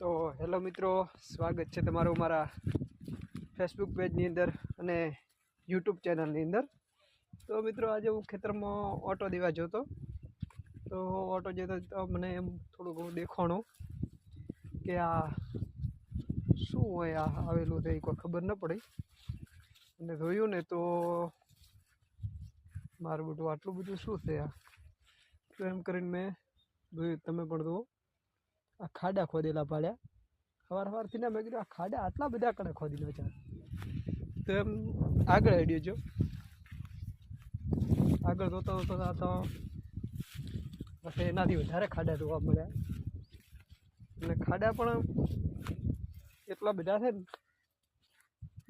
તો હેલો મિત્રો, સ્વાગત છે તમારું મારા ફેસબુક પેજની અંદર અને યુટ્યુબ ચેનલની અંદર। તો મિત્રો આજે હું ખેતરમાં ઓટો દેવા જોતો, તો ઓટો જતો તો મને એમ થોડું ઘણું દેખાણું કે આ શું હોય, આ આવેલું છે કોઈ ખબર ન પડી। અને જોયું ને તો મારું બધું આટલું બધું શું છે આ, તો એમ કરીને મેં જોયું, તમે પણ જુઓ આ ખાડા ખોદેલા પાડ્યા। સવારથી ને મેં કીધું આ ખાડા આટલા બધા કણે ખોદી નાખ્યા। તો એમ આગળ હેડ્યો જો, આગળ જોતા જોતા તો પછી એનાથી વધારે ખાડા જોવા મળ્યા। અને ખાડા પણ એટલા બધા છે ને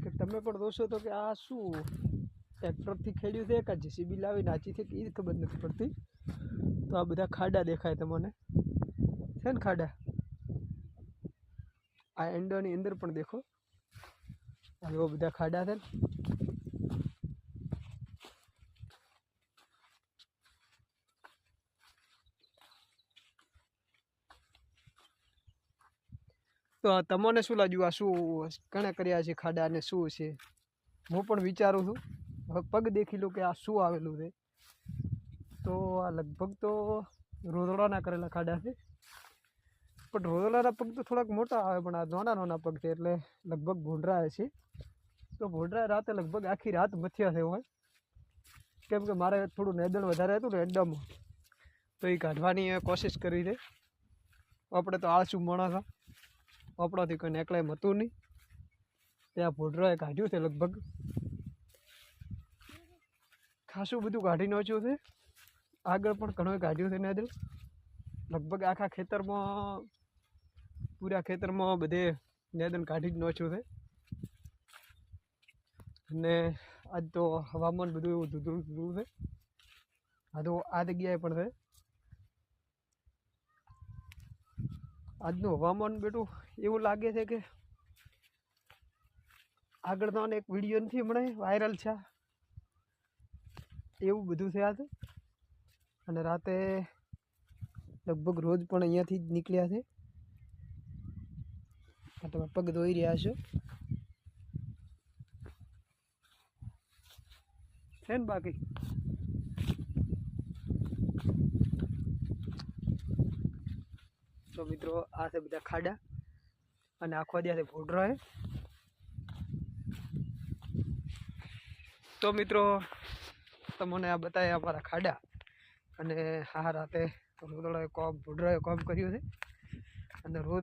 કે તમે પણ જોશો તો કે આ શું ટ્રેક્ટરથી ખેડ્યું છે કે જેસીબી લાવી નાચી છે કે એ ખબર નથી પડતી। તો આ બધા ખાડા દેખાય તમને, છે ને ખાડા। આ એંડોની અંદર પણ દેખો, એવા બધા ખાડા છે। તો તમને શું લાગ્યું, આ શું કણે કર્યા છે ખાડા અને શું છે? હું પણ વિચારું છું, હવે પગ દેખી લો કે આ શું આવેલું છે। તો આ લગભગ તો રોદડાના કરેલા ખાડા છે, પણ રોદડાના પગ તો થોડાક મોટા આવે, પણ આ નાના નાના પગ છે એટલે લગભગ ભૂંડરા છે। તો ભૂંડરા રાતે લગભગ આખી રાત મથ્યા છે હોય, કેમ કે મારે થોડું નેદણ વધારે હતું ને એડામાં, તો એ કાઢવાની કોશિશ કરી છે। આપણે તો આળસુ માણસ, આપણાથી કોઈ એકલાય હતું નહીં, ત્યાં ભૂંડરાએ કાઢ્યું છે લગભગ ખાસું બધું કાઢી નાખ્યું છે। આગળ પણ ઘણું કાઢ્યું છે નેદળ, લગભગ આખા ખેતરમાં, પૂરા ખેતરમાં બધે નેદણ કાઢી જ નાખ્યું છે। અને આજ તો હવામાન બધું એવું ધૂધરું ધૂધરું છે, આ તો આ જગ્યાએ પણ છે। આજનું હવામાન બેટું એવું લાગે છે કે આગળ તો એક વિડીયો નથી હમણાં વાયરલ છે, એવું બધું છે આજ। અને રાતે લગભગ રોજ પણ અહીંયાથી જ નીકળ્યા છે। આ તમે પગ ધોઈ રહ્યા છો, છે ને બાકી તો મિત્રો આ છે બધા ખાડા, અને આખો દિવસ ભૂંડરા છે। તો મિત્રો તમને આ બતાવ્યા અમારા ખાડા, અને હા રાતે ભૂંડરાએ કામ કર્યું છે, અને રોજ